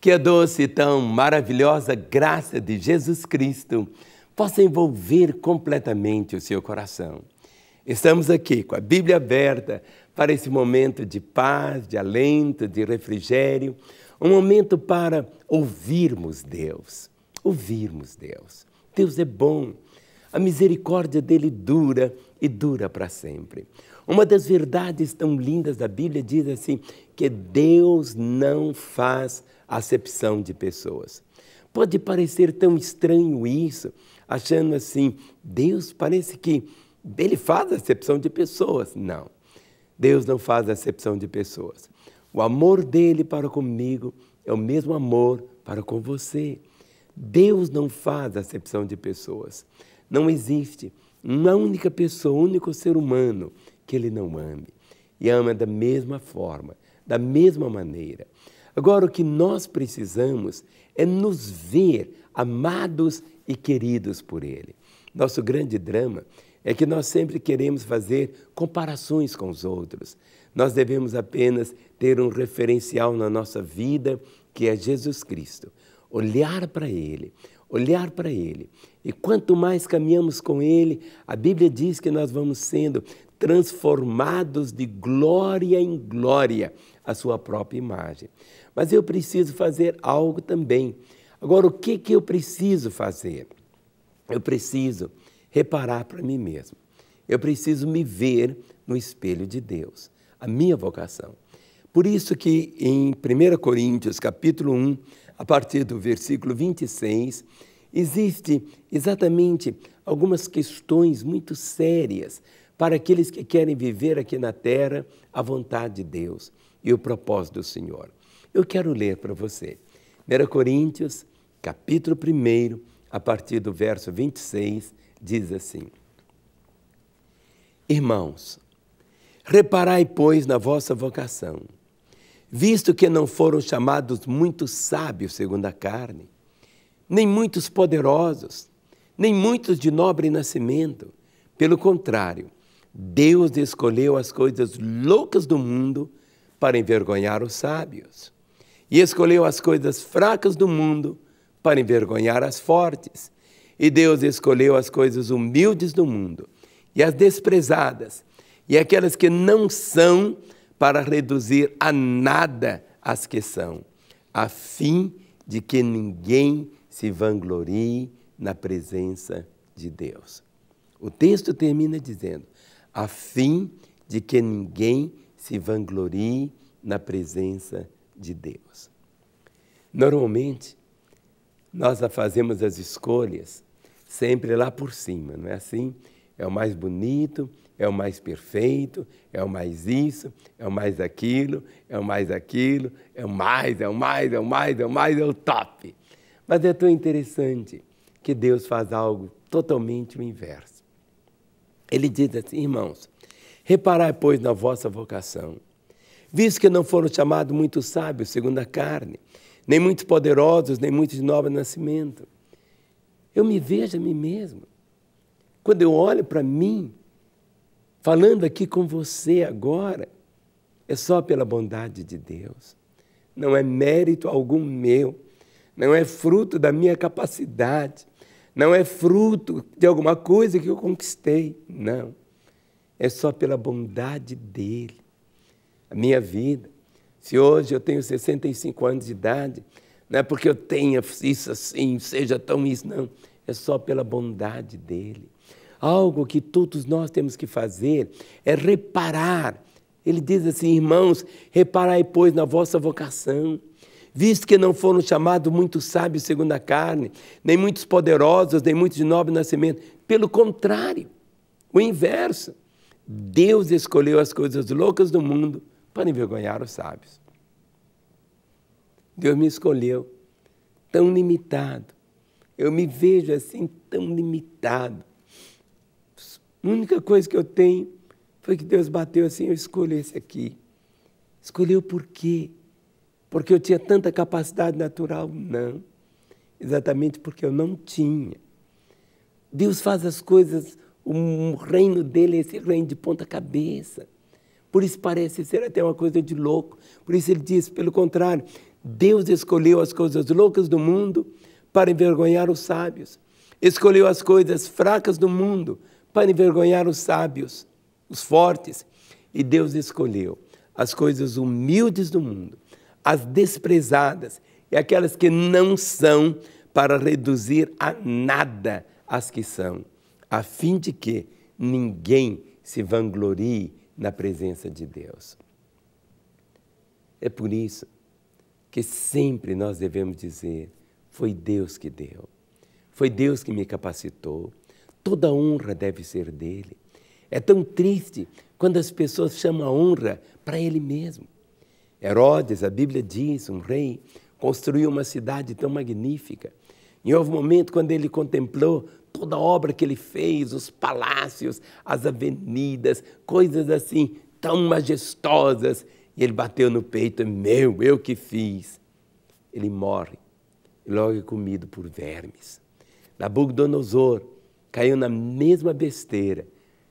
Que a doce e tão maravilhosa graça de Jesus Cristo possa envolver completamente o seu coração. Estamos aqui com a Bíblia aberta para esse momento de paz, de alento, de refrigério, um momento para ouvirmos Deus. Ouvirmos Deus. Deus é bom, a misericórdia dele dura e dura para sempre. Uma das verdades tão lindas da Bíblia diz assim, que Deus não faz acepção de pessoas. Pode parecer tão estranho isso, achando assim, Deus parece que ele faz acepção de pessoas. Não, Deus não faz acepção de pessoas. O amor dele para comigo é o mesmo amor para com você. Deus não faz acepção de pessoas. Não existe uma única pessoa, um único ser humano que ele não ame. E ama da mesma forma, da mesma maneira. Agora, o que nós precisamos é nos ver amados e queridos por ele. Nosso grande drama é que nós sempre queremos fazer comparações com os outros. Nós devemos apenas ter um referencial na nossa vida, que é Jesus Cristo. Olhar para ele, olhar para ele. E quanto mais caminhamos com ele, a Bíblia diz que nós vamos sendo transformados de glória em glória à sua própria imagem. Mas eu preciso fazer algo também. Agora, o que eu preciso fazer? Eu preciso reparar para mim mesmo. Eu preciso me ver no espelho de Deus, a minha vocação. Por isso que em 1 Coríntios, capítulo 1, a partir do versículo 26, existe exatamente algumas questões muito sérias para aqueles que querem viver aqui na terra a vontade de Deus e o propósito do Senhor. Eu quero ler para você. 1 Coríntios, capítulo 1, a partir do verso 26, diz assim: Irmãos, reparai, pois, na vossa vocação, visto que não foram chamados muitos sábios segundo a carne, nem muitos poderosos, nem muitos de nobre nascimento. Pelo contrário, Deus escolheu as coisas loucas do mundo para envergonhar os sábios, e escolheu as coisas fracas do mundo para envergonhar as fortes. E Deus escolheu as coisas humildes do mundo e as desprezadas e aquelas que não são, para reduzir a nada as que são, a fim de que ninguém se vanglorie na presença de Deus. O texto termina dizendo, a fim de que ninguém se vanglorie na presença de Deus. Normalmente, nós fazemos as escolhas sempre lá por cima, não é assim? É o mais bonito, é o mais perfeito, é o mais isso, é o mais aquilo, é o mais aquilo, é o mais, é o mais, é o mais, é o mais, é o top. Mas é tão interessante que Deus faz algo totalmente o inverso. Ele diz assim, irmãos, reparai, pois, na vossa vocação, visto que não foram chamados muitos sábios segundo a carne, nem muitos poderosos, nem muitos de nobre nascimento. Eu me vejo a mim mesmo. Quando eu olho para mim, falando aqui com você agora, é só pela bondade de Deus. Não é mérito algum meu, não é fruto da minha capacidade, não é fruto de alguma coisa que eu conquistei, não. É só pela bondade dele. A minha vida, se hoje eu tenho 65 anos de idade, não é porque eu tenha isso assim, seja tão isso, não. É só pela bondade dele. Algo que todos nós temos que fazer é reparar. Ele diz assim, irmãos, reparai, pois, na vossa vocação, visto que não foram chamados muitos sábios segundo a carne, nem muitos poderosos, nem muitos de nobre nascimento. Pelo contrário, o inverso. Deus escolheu as coisas loucas do mundo para envergonhar os sábios. Deus me escolheu tão limitado. Eu me vejo assim tão limitado. A única coisa que eu tenho foi que Deus bateu assim, eu escolhi esse aqui. Escolheu por quê? Porque eu tinha tanta capacidade natural? Não. Exatamente porque eu não tinha. Deus faz as coisas, o reino dele é esse reino de ponta cabeça. Por isso parece ser até uma coisa de louco. Por isso ele diz, pelo contrário, Deus escolheu as coisas loucas do mundo para envergonhar os sábios. Escolheu as coisas fracas do mundo para envergonhar os sábios, os fortes. E Deus escolheu as coisas humildes do mundo, as desprezadas e aquelas que não são, para reduzir a nada as que são, a fim de que ninguém se vanglorie na presença de Deus. É por isso que sempre nós devemos dizer: foi Deus que deu, foi Deus que me capacitou, toda honra deve ser dele. É tão triste quando as pessoas chamam a honra para ele mesmo. Herodes, a Bíblia diz, um rei, construiu uma cidade tão magnífica. E houve um momento quando ele contemplou toda a obra que ele fez, os palácios, as avenidas, coisas assim tão majestosas. E ele bateu no peito: eu que fiz. Ele morre e logo é comido por vermes. Nabucodonosor caiu na mesma besteira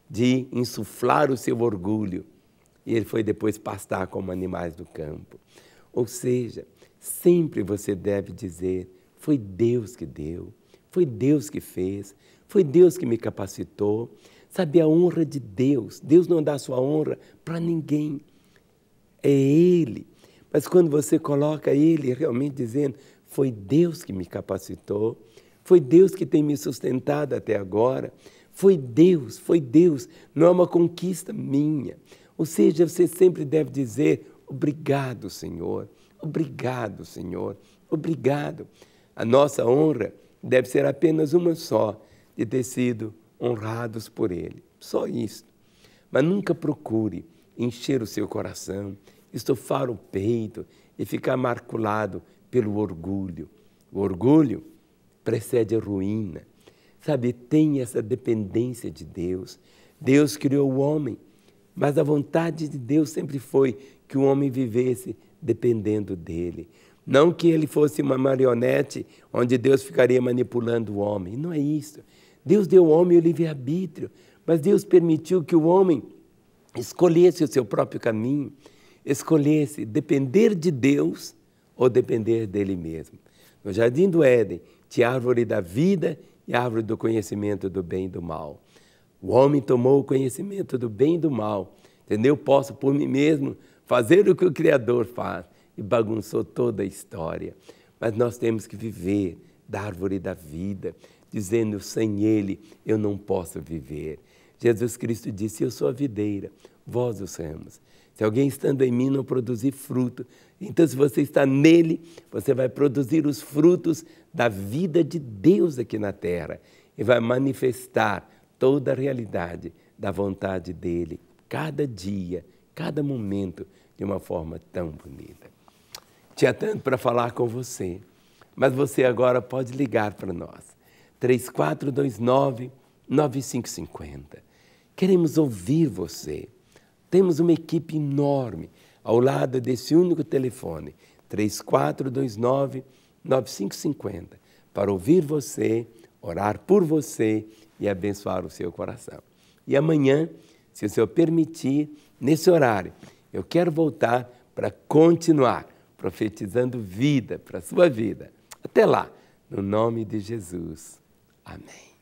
de insuflar o seu orgulho. E ele foi depois pastar como animais do campo. Ou seja, sempre você deve dizer: foi Deus que deu, foi Deus que fez, foi Deus que me capacitou. Sabe, a honra de Deus, Deus não dá sua honra para ninguém, é Ele. Mas quando você coloca Ele realmente dizendo: foi Deus que me capacitou, foi Deus que tem me sustentado até agora, foi Deus, não é uma conquista minha. Ou seja, você sempre deve dizer: obrigado, Senhor, obrigado, Senhor, obrigado. A nossa honra deve ser apenas uma só, de ter sido honrados por Ele. Só isso. Mas nunca procure encher o seu coração, estufar o peito e ficar marculado pelo orgulho. O orgulho precede a ruína. Sabe, tem essa dependência de Deus. Deus criou o homem, mas a vontade de Deus sempre foi que o homem vivesse dependendo dele. Não que ele fosse uma marionete onde Deus ficaria manipulando o homem. Não é isso. Deus deu ao homem o livre-arbítrio, mas Deus permitiu que o homem escolhesse o seu próprio caminho, escolhesse depender de Deus ou depender dele mesmo. No jardim do Éden tinha a árvore da vida e a árvore do conhecimento do bem e do mal. O homem tomou o conhecimento do bem e do mal. Entendeu? Posso por mim mesmo fazer o que o Criador faz. E bagunçou toda a história. Mas nós temos que viver da árvore da vida, dizendo: sem Ele eu não posso viver. Jesus Cristo disse: eu sou a videira, vós os ramos. Se alguém estando em mim não produzir fruto, então se você está nele, você vai produzir os frutos da vida de Deus aqui na terra e vai manifestar toda a realidade da vontade dele, cada dia, cada momento, de uma forma tão bonita. Tinha tanto para falar com você, mas você agora pode ligar para nós. 3429-9550. Queremos ouvir você. Temos uma equipe enorme ao lado desse único telefone, 3429-9550, para ouvir você, orar por você e abençoar o seu coração. E amanhã, se o Senhor permitir, nesse horário, eu quero voltar para continuar profetizando vida para a sua vida. Até lá, no nome de Jesus. Amém.